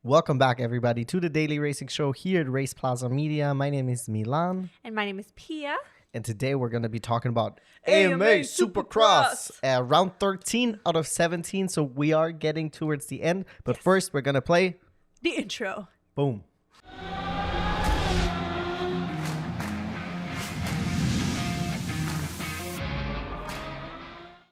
Welcome back, everybody, to the Daily Racing Show here at RacePlazaMedia. My name is Milan. And my name is Pia. And today we're going to be talking about AMA Supercross. Round 13 out of 17, so we are getting towards the end. But first, we're going to play the intro. Boom.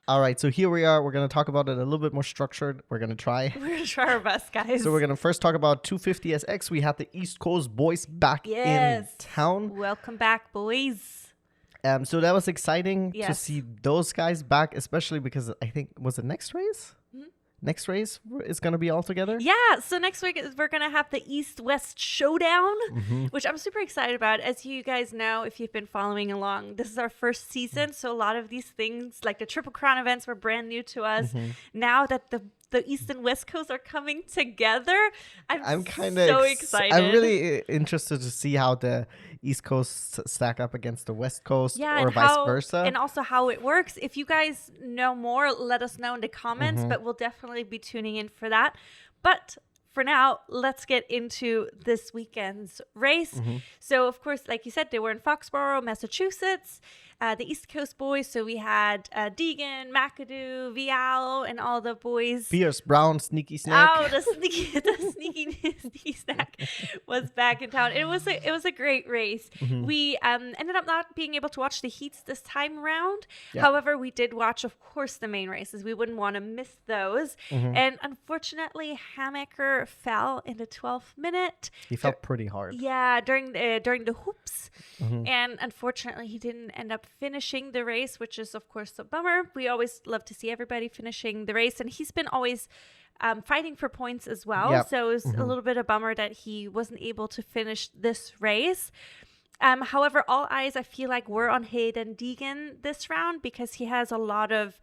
All right, so here we are. We're going to talk about it a little bit more structured. We're going to try. We're going to try our best, guys. So we're going to first talk about 250SX. We had the East Coast boys back in town. Welcome back, boys. So that was exciting to see those guys back, especially because I think, was it next race? Next race is going to be all together? Yeah, so next week we're going to have the East-West Showdown, which I'm super excited about. As you guys know, if you've been following along, this is our first season, so a lot of these things, like the Triple Crown events, were brand new to us. Now that the East and West Coast are coming together, I'm kind of so excited. I'm really interested to see how the East Coast stack up against the West Coast or vice versa. And also how it works. If you guys know more, let us know in the comments, but we'll definitely be tuning in for that. But for now, let's get into this weekend's race. So, of course, like you said, they were in Foxborough, Massachusetts. The East Coast boys, so we had Deegan, McAdoo, Vial, and all the boys. Pierce, Brown, Sneaky Snack. Oh, the sneaky snack was back in town. It was a great race. We ended up not being able to watch the heats this time around. However, we did watch, of course, the main races. We wouldn't want to miss those. And unfortunately, Hamaker fell in the 12th minute. He fell pretty hard. Yeah, during the hoops. And unfortunately, he didn't end up finishing the race, which is of course a bummer. We always love to see everybody finishing the race, and he's been always fighting for points as well. So it was a little bit of a bummer that he wasn't able to finish this race. However, all eyes, I feel like, were on Hayden Deegan this round because he has a lot of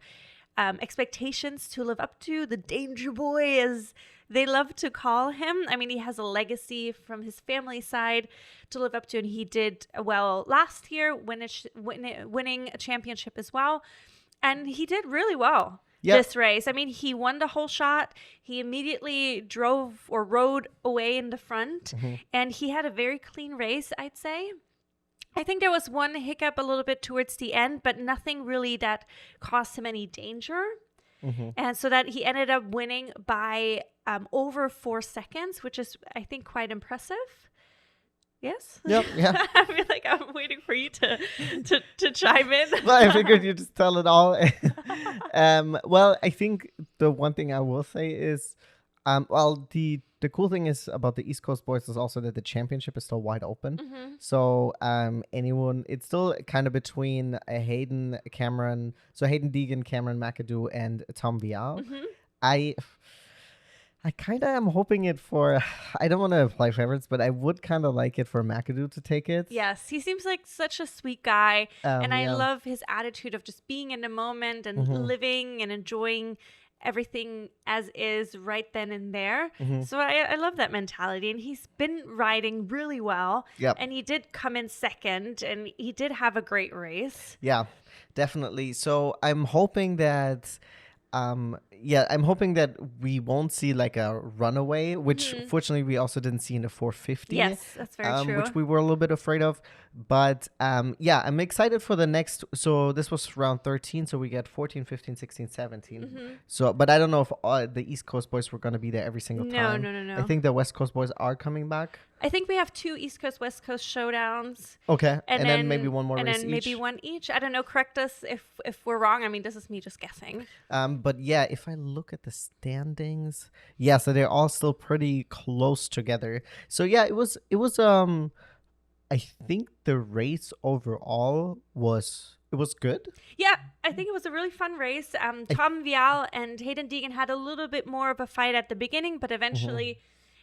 expectations to live up to. The Danger Boy, as they love to call him. I mean, he has a legacy from his family side to live up to, and he did well last year, winning a championship as well. And he did really well this race. I mean, he won the whole shot. He immediately drove or rode away in the front, and he had a very clean race, I'd say. I think there was one hiccup a little bit towards the end, but nothing really that caused him any danger. And so that he ended up winning by over 4 seconds, which is, I think, quite impressive. Yes? Yep, yeah. I feel like I'm waiting for you to chime in. Well, I figured you'd just tell it all. Well, I think the one thing I will say is, the cool thing is about the East Coast boys is also that the championship is still wide open. So it's still kind of between Hayden, Cameron, Deegan, Cameron McAdoo, and Tom Vial. I kind of am hoping it for, I don't want to apply favorites, but I would kind of like it for McAdoo to take it. Yes, he seems like such a sweet guy. And I love his attitude of just being in the moment and living and enjoying everything as is right then and there. So I love that mentality, and he's been riding really well. And he did come in second, and he did have a great race. Yeah, definitely. So I'm hoping that we won't see like a runaway, which fortunately we also didn't see in the 450. Yes, that's very true. Which we were a little bit afraid of. But I'm excited for the next. So this was round 13. So we get 14, 15, 16, 17. So, but I don't know if the East Coast boys were going to be there every single time. No. I think the West Coast boys are coming back. I think we have 2 East Coast, West Coast showdowns. Okay. And then maybe one more race each. And then maybe one each. I don't know. Correct us if we're wrong. I mean, this is me just guessing. But yeah, if I look at the standings, so they're all still pretty close together. So yeah, it was I think the race overall was good. Yeah, I think it was a really fun race. Tom Vial and Hayden Deegan had a little bit more of a fight at the beginning, but eventually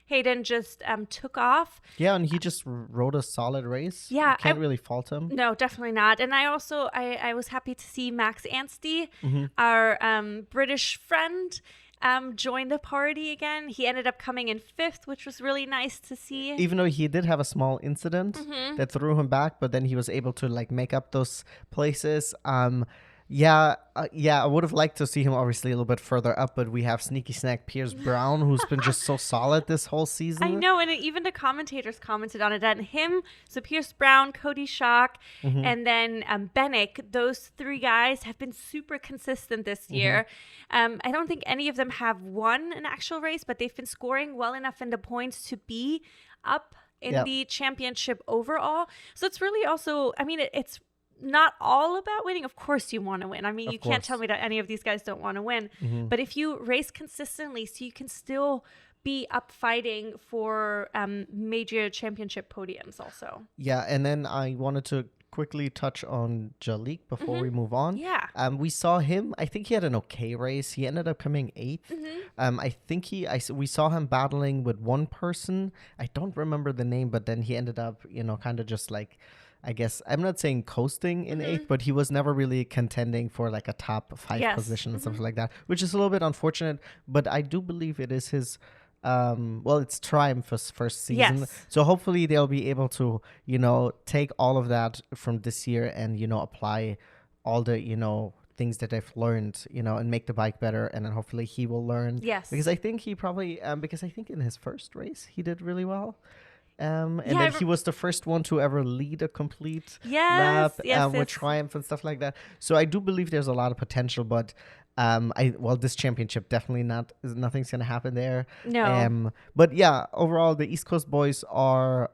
Hayden just took off. Yeah, and he just rode a solid race. Yeah. You can't really fault him. No, definitely not. And I also, I was happy to see Max Anstey, our British friend, join the party again. He ended up coming in 5th, which was really nice to see. Even though he did have a small incident that threw him back, but then he was able to like make up those places. Yeah, I would have liked to see him obviously a little bit further up, but we have Sneaky Snack Pierce Brown, who's been just so solid this whole season. I know, and even the commentators commented on it. And him, so Pierce Brown, Cody Schock, and then Bennick, those three guys have been super consistent this year. I don't think any of them have won an actual race, but they've been scoring well enough in the points to be up in the championship overall. So it's really also, I mean, it's not all about winning. Of course you want to win. I mean, you can't tell me that any of these guys don't want to win. But if you race consistently, so you can still be up fighting for major championship podiums also. Yeah, and then I wanted to quickly touch on Jalik before we move on. Yeah. We saw him. I think he had an okay race. He ended up coming 8th. I think we saw him battling with one person. I don't remember the name, but then he ended up, kind of just like, I guess, I'm not saying coasting in 8th, but he was never really contending for like a top 5 position and stuff like that, which is a little bit unfortunate. But I do believe it is his, it's Triumph's first season. Yes. So hopefully they'll be able to, take all of that from this year and, apply all the, things that they've learned, and make the bike better. And then hopefully he will learn. Yes. Because I think he probably, because I think in his first race he did really well. Then he was the first one to ever lead a complete lap with Triumph and stuff like that. So I do believe there's a lot of potential, but this championship definitely nothing's gonna happen there. No. But yeah, overall the East Coast boys are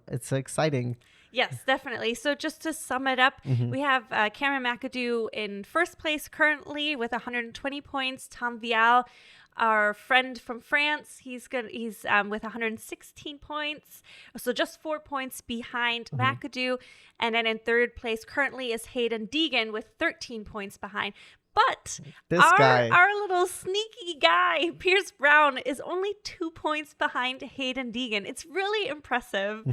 it's exciting. Yes, definitely. So just to sum it up, we have Cameron McAdoo in first place currently with 120 points. Tom Vial, our friend from France, he's with 116 points, so just 4 points behind McAdoo. And then in third place currently is Hayden Deegan with 13 points behind. But our little sneaky guy, Pierce Brown, is only 2 points behind Hayden Deegan. It's really impressive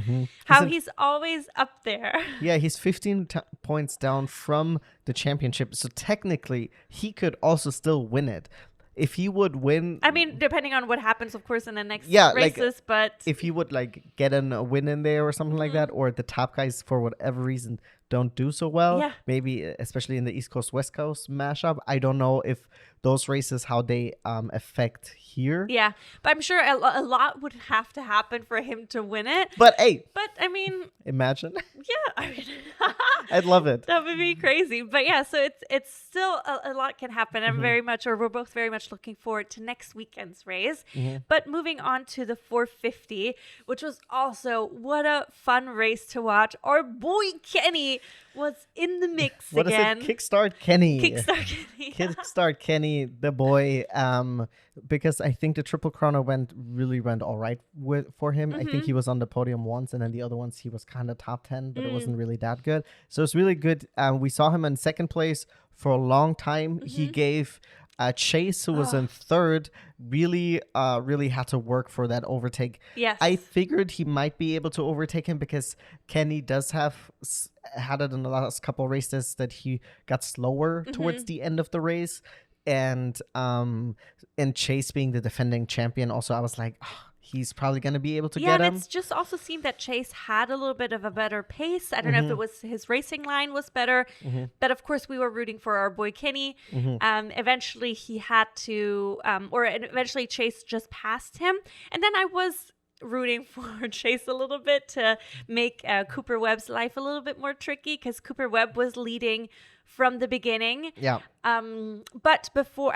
how he's always up there. Yeah, he's 15 points down from the championship. So technically, he could also still win it. If he would win, I mean, depending on what happens, of course, in the next races, but if he would get a win in there or something like that, or the top guys for whatever reason don't do so well, maybe especially in the East Coast West Coast mashup, I don't know if those races how they affect here. Yeah, but I'm sure a lot would have to happen for him to win it. But I mean, imagine. Yeah, I mean, I'd love it. That would be crazy. But yeah, so it's still a lot can happen. We're both very much looking forward to next weekend's race. But moving on to the 450, which was also what a fun race to watch. Our boy Kenny was in the mix again. What is it? Kickstart Kenny. Kickstart Kenny. Kickstart Kenny, the boy. Because I think the Triple Chrono went all right for him. I think he was on the podium once, and then the other ones he was kind of top 10, but it wasn't really that good. So it's really good. We saw him in second place for a long time. He gave Chase, who was in third, really had to work for that overtake. Yes. I figured he might be able to overtake him because Kenny does have had it in the last couple of races that he got slower towards the end of the race. And Chase being the defending champion, also I was like, he's probably going to be able to get him. Yeah, it's just also seemed that Chase had a little bit of a better pace. I don't know if it was his racing line was better, but of course we were rooting for our boy Kenny. Eventually he had to, eventually Chase just passed him. And then I was rooting for Chase a little bit to make Cooper Webb's life a little bit more tricky because Cooper Webb was leading from the beginning. Yeah. But before,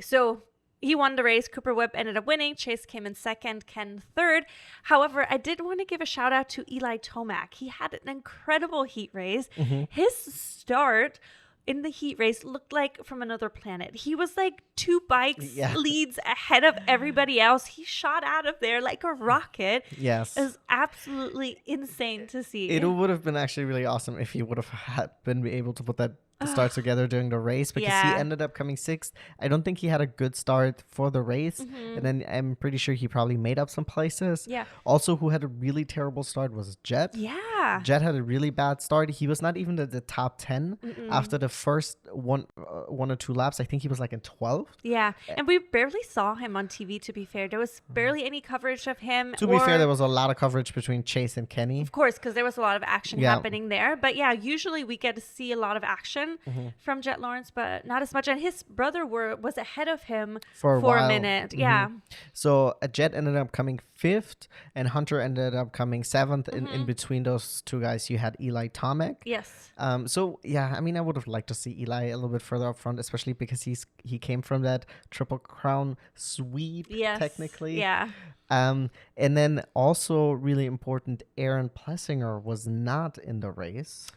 so he won the race. Cooper Webb ended up winning. Chase came in second, Ken third. However, I did want to give a shout out to Eli Tomac. He had an incredible heat race. His start in the heat race looked like from another planet. He was like 2 bikes leads ahead of everybody else. He shot out of there like a rocket. Yes. It was absolutely insane to see. It would have been actually really awesome if he would have been able to put that start together during the race because he ended up coming 6th. I don't think he had a good start for the race. And then I'm pretty sure he probably made up some places. Yeah. Also, who had a really terrible start was Jet. Yeah. Jet had a really bad start. He was not even the top 10 after the first one or two laps. I think he was like in 12th. Yeah. And we barely saw him on TV, to be fair. There was barely any coverage of him. To be fair, there was a lot of coverage between Chase and Kenny. Of course, because there was a lot of action happening there. But yeah, usually we get to see a lot of action production from Jet Lawrence, but not as much. And his brother was ahead of him for a minute. Yeah. So Jet ended up coming 5th, and Hunter ended up coming 7th. In between those two guys, you had Eli Tomac. Yes. So yeah, I mean, I would have liked to see Eli a little bit further up front, especially because he came from that Triple Crown sweep, technically. Yeah. And then also really important, Aaron Plessinger was not in the race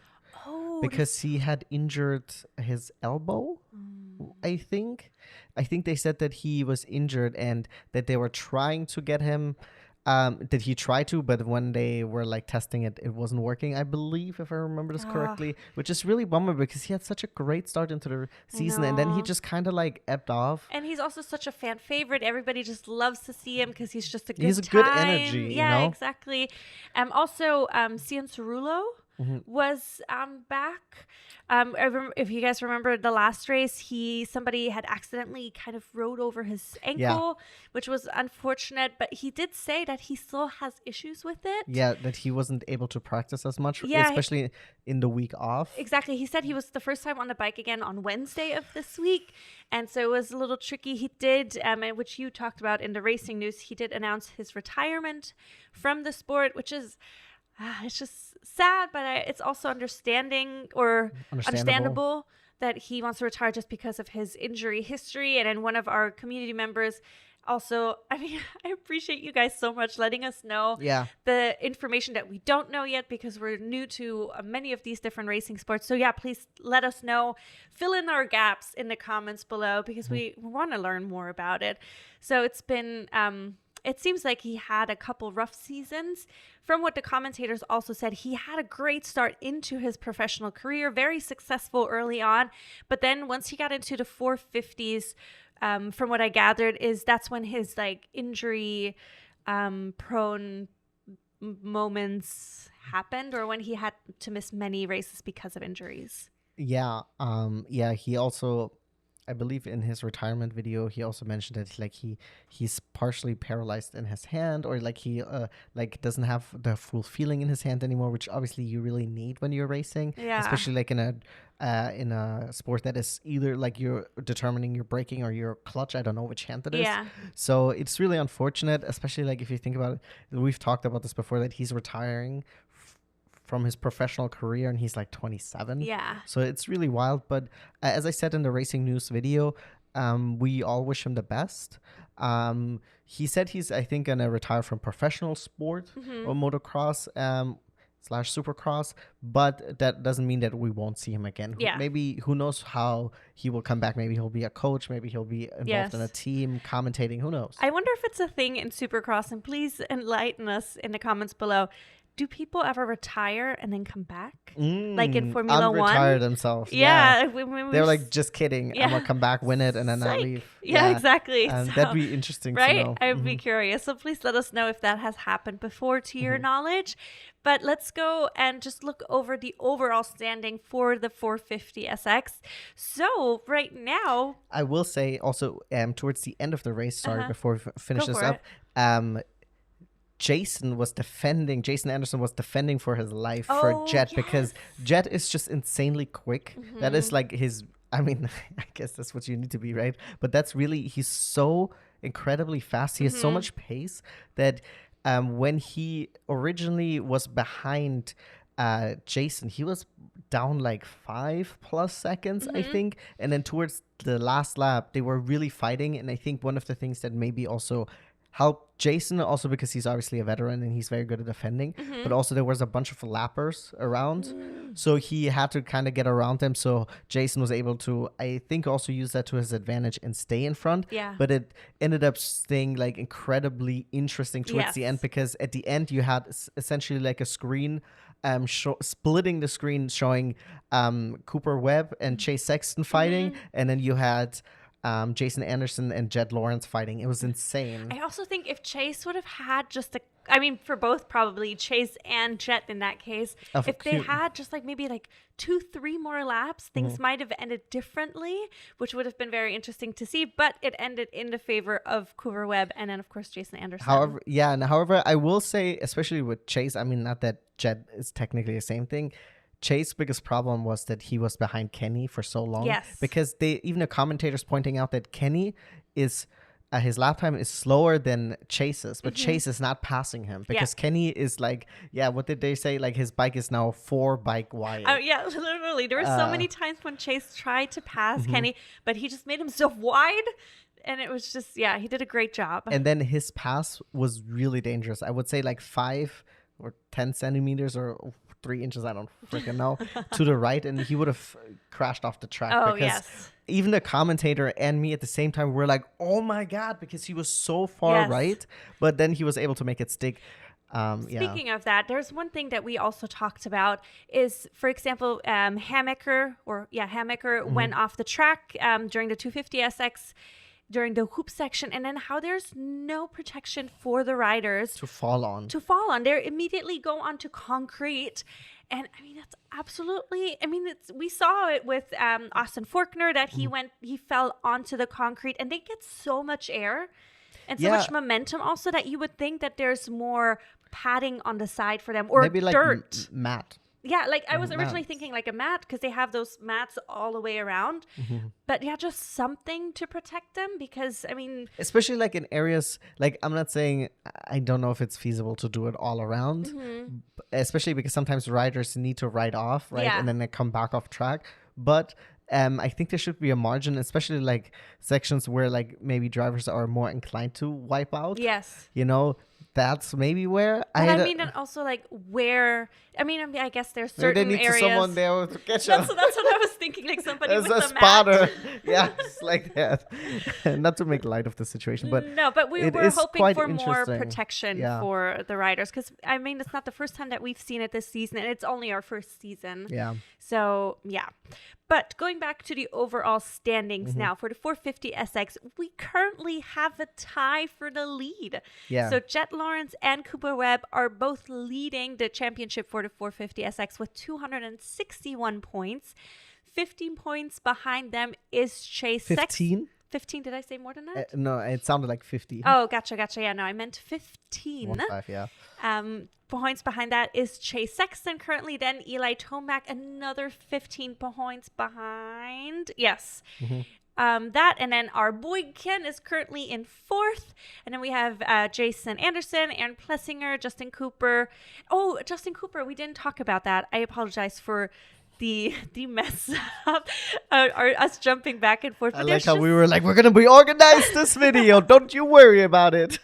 because he had injured his elbow. I think they said that he was injured and that they were trying to get him. Did he try to, but when they were like testing it, it wasn't working, I believe, if I remember this correctly, which is really bummer because he had such a great start into the season and then he just kind of like ebbed off. And he's also such a fan favorite. Everybody just loves to see him because he's just he's a good energy. Yeah, you know? Exactly. Also, Cian Cerullo was back. If you guys remember the last race, somebody had accidentally kind of rode over his ankle, which was unfortunate. But he did say that he still has issues with it. Yeah, that he wasn't able to practice as much, especially in the week off. Exactly. He said he was the first time on the bike again on Wednesday of this week. And so it was a little tricky. He did, which you talked about in the racing news, he did announce his retirement from the sport, which is... it's just sad, but it's also understandable that he wants to retire just because of his injury history. And then one of our community members also, I mean, I appreciate you guys so much letting us know the information that we don't know yet because we're new to many of these different racing sports. So yeah, please let us know. Fill in our gaps in the comments below because we want to learn more about it. So it's been... it seems like he had a couple rough seasons. From what the commentators also said, he had a great start into his professional career, very successful early on. But then once he got into the 450s, from what I gathered, that's when his like injury prone moments happened, or when he had to miss many races because of injuries. Yeah. He also... I believe in his retirement video, he also mentioned that like he's partially paralyzed in his hand, or like he like doesn't have the full feeling in his hand anymore, which obviously you really need when you're racing, especially like in a sport that is either like you're determining your braking or your clutch. I don't know which hand it is. So it's really unfortunate, especially like if you think about it. We've talked about this before, that he's retiring from his professional career and he's like 27. So it's really wild. But as I said in the racing news video, we all wish him the best. He said he's, I think, gonna retire from professional sport or motocross / Supercross, but that doesn't mean that we won't see him again. Maybe, who knows how he will come back. Maybe he'll be a coach, maybe he'll be involved in a team commentating, who knows. I wonder if it's a thing in Supercross, and please enlighten us in the comments below. Do people ever retire and then come back? Like in Formula One? Retire themselves. Yeah. They're like, just kidding. I'm going to come back, win it, and then I leave. Yeah, exactly. So, that'd be interesting to know. I would be curious. So please let us know if that has happened before, to your knowledge. But let's go and just look over the overall standing for the 450 SX. So right now... I will say also, towards the end of the race, before we finish this up, Jason Anderson was defending for his life for Jet because Jet is just insanely quick. That is like his, I mean, I guess that's what you need to be, right? But that's really, he's so incredibly fast. He has so much pace that when he originally was behind Jason, he was down like 5+ seconds, I think. And then towards the last lap, they were really fighting. And I think one of the things that maybe also helped Jason, also because he's obviously a veteran and he's very good at defending, but also there was a bunch of lappers around, so he had to kind of get around them. So Jason was able to, I think, also use that to his advantage and stay in front. But it ended up staying like incredibly interesting towards the end, because at the end you had essentially like a screen splitting the screen showing Cooper Webb and Chase Sexton fighting, and then you had Jason Anderson and Jet Lawrence fighting. It was insane. I also think if Chase would have had just for both, probably Chase and Jet in that case, if they had just like maybe like 2-3 more laps, things might have ended differently, which would have been very interesting to see. But it ended in the favor of Cooper Webb and then of course Jason Anderson. However, I will say, especially with Chase, I mean, not that Jet is technically the same thing, Chase's biggest problem was that he was behind Kenny for so long. Yes. Because even the commentators pointing out that Kenny is his lap time is slower than Chase's, but Chase is not passing him because Kenny is like, what did they say? Like his bike is now 4 bike wide. Oh yeah, literally. There were so many times when Chase tried to pass Kenny, but he just made himself wide. And it was just, he did a great job. And then his pass was really dangerous. I would say like 5 or 10 centimeters or 3 inches, I don't freaking know, to the right. And he would have crashed off the track. Oh, because even the commentator and me at the same time were like, oh my God, because he was so far right. But then he was able to make it stick. Speaking of that, there's one thing that we also talked about is, for example, Hammaker went off the track during the 250 SX during the hoop section, and then how there's no protection for the riders to fall on. They immediately go onto concrete. And I mean, that's absolutely, we saw it with Austin Forkner that he fell onto the concrete, and they get so much air and so much momentum also that you would think that there's more padding on the side for them, or maybe like dirt. mat. Yeah, like I was originally thinking like a mat, because they have those mats all the way around. But just something to protect them, because especially like in areas, like I'm not saying, I don't know if it's feasible to do it all around, especially because sometimes riders need to ride off, right? And then they come back off track. But I think there should be a margin, especially like sections where like maybe drivers are more inclined to wipe out. Yes. That's maybe where and also like where I guess there's certain they need areas. Someone there to catch that's what I was thinking, like somebody as with a a spotter. mat. It's like that. Not to make light of the situation, but we were hoping for more interesting. protection for the riders, because it's not the first time that we've seen it this season, and it's only our first season. So but going back to the overall standings now for the 450 SX, we currently have a tie for the lead. So Jet Lawrence and Cooper Webb are both leading the championship for the 450 SX with 261 points. 15 points behind them is Chase 15? 15, did I say more than that? No, it sounded like 50. Oh, gotcha. Yeah, no, I meant 15. 15, points behind that is Chase Sexton currently, then Eli Tomac, another 15 points behind. Yes. That, and then our boy Ken is currently in 4th, and then we have Jason Anderson, Aaron Plessinger, Justin Cooper. Oh, Justin Cooper, we didn't talk about that. I apologize for the mess up, us jumping back and forth. I like how we were like, we're gonna be organized this video. Don't you worry about it.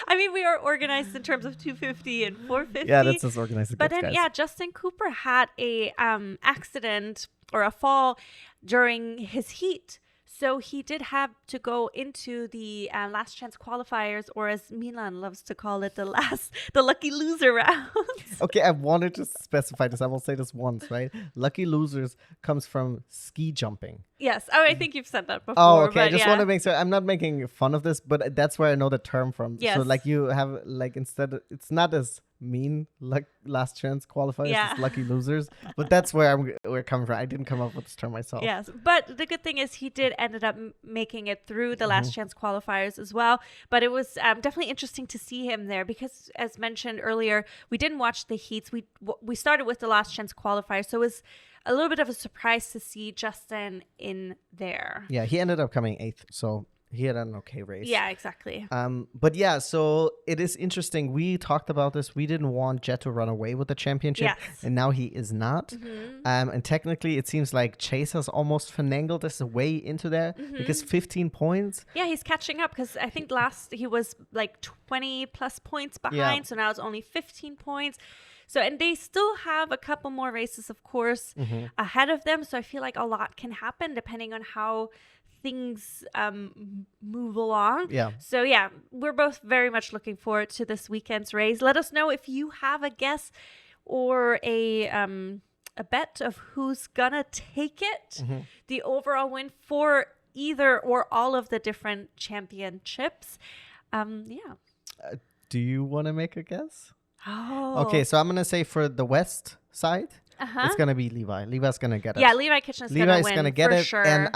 We are organized in terms of 250 and 450. Yeah, that's as organized as it But gets, then, guys. Justin Cooper had a accident or a fall during his heat. So he did have to go into the last chance qualifiers, or as Milan loves to call it, the lucky loser rounds. Okay, I wanted to specify this. I will say this once, right? Lucky losers comes from ski jumping. Yes. Oh, I think you've said that before. Oh, okay. I just want to make sure I'm not making fun of this, but that's where I know the term from. Yes. So like you have like, instead, it's not as mean like last chance qualifiers, it's lucky losers, but that's where we're coming from. I didn't come up with this term myself. Yes, but the good thing is he did ended up making it through the last chance qualifiers as well. But it was definitely interesting to see him there, because as mentioned earlier, we didn't watch the heats. We started with the last chance qualifiers, so it was a little bit of a surprise to see Justin in there. Yeah, he ended up coming 8th, so he had an okay race. Yeah, exactly. But yeah, so it is interesting. We talked about this. We didn't want Jet to run away with the championship, and now he is not. And technically, it seems like Chase has almost finagled his way into there, because 15 points. Yeah, he's catching up, because I think last he was like 20 plus points behind, so now it's only 15 points. So, and they still have a couple more races, of course, ahead of them. So I feel like a lot can happen depending on how things move along. Yeah. So yeah, we're both very much looking forward to this weekend's race. Let us know if you have a guess or a bet of who's gonna take it, the overall win for either or all of the different championships. Do you want to make a guess? Oh. Okay, so I'm gonna say for the west side, it's gonna be Levi. Levi's gonna get it. Yeah, Levi Kitchen's gonna get it, sure. and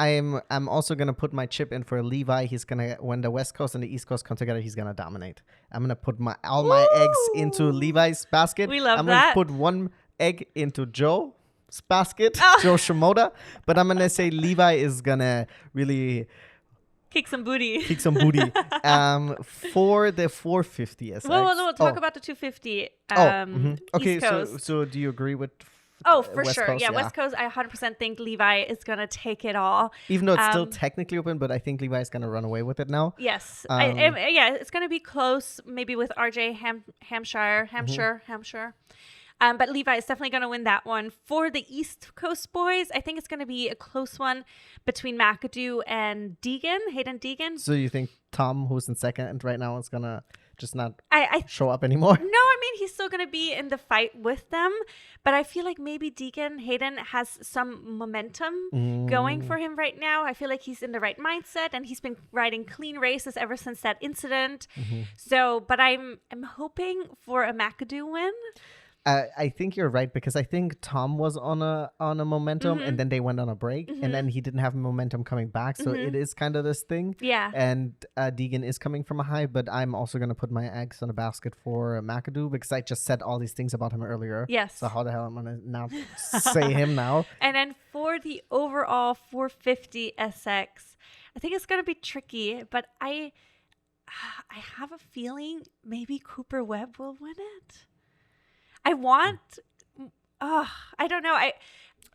I'm also gonna put my chip in for Levi. He's gonna, when the West Coast and the East Coast come together, he's gonna dominate. I'm gonna put all my eggs into Levi's basket. We love I'm that. gonna put one egg into Joe. basket, Joe Shimoda. But I'm going to say Levi is going to really kick some booty. For the 450 SX. Well, we'll talk about the 250. Okay, East Coast. so do you agree with for West sure. Coast? Yeah, West Coast, I 100% think Levi is going to take it all. Even though it's still technically open, but I think Levi is going to run away with it now. Yes. It's going to be close, maybe with RJ Hampshire. But Levi is definitely going to win that one. For the East Coast boys, I think it's going to be a close one between McAdoo and Hayden Deegan. So you think Tom, who's in second right now, is going to just not show up No, anymore? I mean, he's still going to be in the fight with them. But I feel like maybe Hayden has some momentum going for him right now. I feel like he's in the right mindset, and he's been riding clean races ever since that incident. So, but I'm hoping for a McAdoo win. I think you're right, because I think Tom was on a momentum and then they went on a break and then he didn't have momentum coming back. So it is kind of this thing. Yeah. And Deegan is coming from a high, but I'm also going to put my eggs on a basket for McAdoo, because I just said all these things about him earlier. Yes. So how the hell am I going to not say him now? And then for the overall 450 SX, I think it's going to be tricky, but I have a feeling maybe Cooper Webb will win it. I don't know.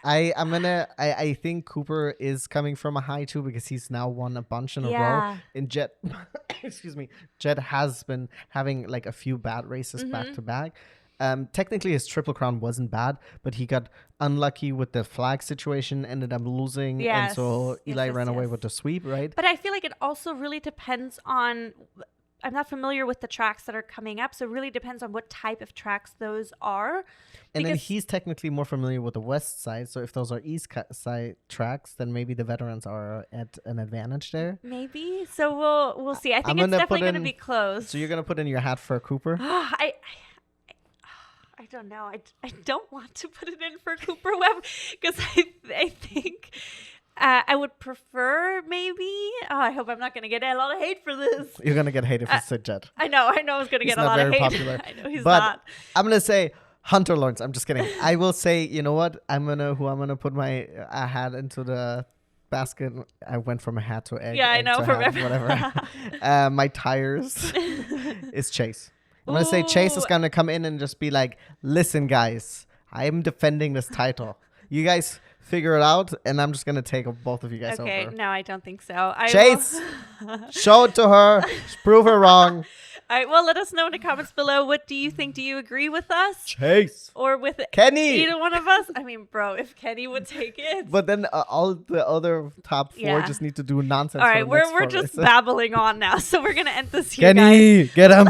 I think Cooper is coming from a high too, because he's now won a bunch in a row. And Jet, Jet has been having like a few bad races back to back. Technically his Triple Crown wasn't bad, but he got unlucky with the flag situation, ended up losing. Yes. And so Eli ran away with the sweep, right? But I feel like it also really depends on, I'm not familiar with the tracks that are coming up, so it really depends on what type of tracks those are. And then he's technically more familiar with the west side, so if those are east side tracks, then maybe the veterans are at an advantage there. Maybe. So we'll see. I think it's definitely going to be close. So you're going to put in your hat for Cooper? I don't know. I don't want to put it in for Cooper Webb, because I think... I would prefer maybe. I hope I'm not going to get a lot of hate for this. You're going to get hated for Sid Jet. I know I was going to get a lot of hate. Popular. I know he's but not. I'm going to say Hunter Lawrence. I'm just kidding. I will say, you know what? I'm going to put my hat into the basket. I went from a hat to egg. Yeah, I know. Whatever. My tires is Chase. I'm going to say Chase is going to come in and just be like, listen, guys, I am defending this title. You guys figure it out, and I'm just going to take both of you guys over. Okay, no, I don't think so. Chase, show it to her. Prove her wrong. All right, well, let us know in the comments below. What do you think? Do you agree with us? Chase. Or with Kenny. Either one of us? I mean, bro, if Kenny would take it. But then all the other top four just need to do nonsense. All right, we're just babbling on now, so we're going to end this here, Kenny, guys. Get him.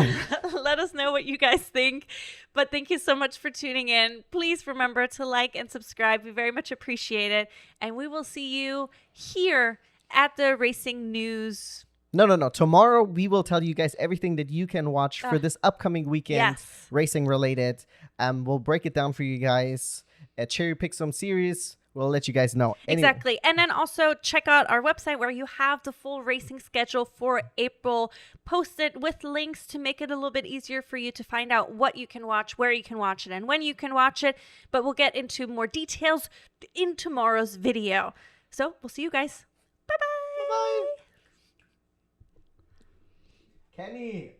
Let us know what you guys think. But thank you so much for tuning in. Please remember to like and subscribe. We very much appreciate it. And we will see you here at the Racing News. No. Tomorrow we will tell you guys everything that you can watch for this upcoming weekend, racing related. We'll break it down for you guys. Cherry pick some series. We'll let you guys know. Anyway. Exactly. And then also check out our website where you have the full racing schedule for April posted with links to make it a little bit easier for you to find out what you can watch, where you can watch it, and when you can watch it. But we'll get into more details in tomorrow's video. So we'll see you guys. Bye-bye. Bye-bye. Kenny.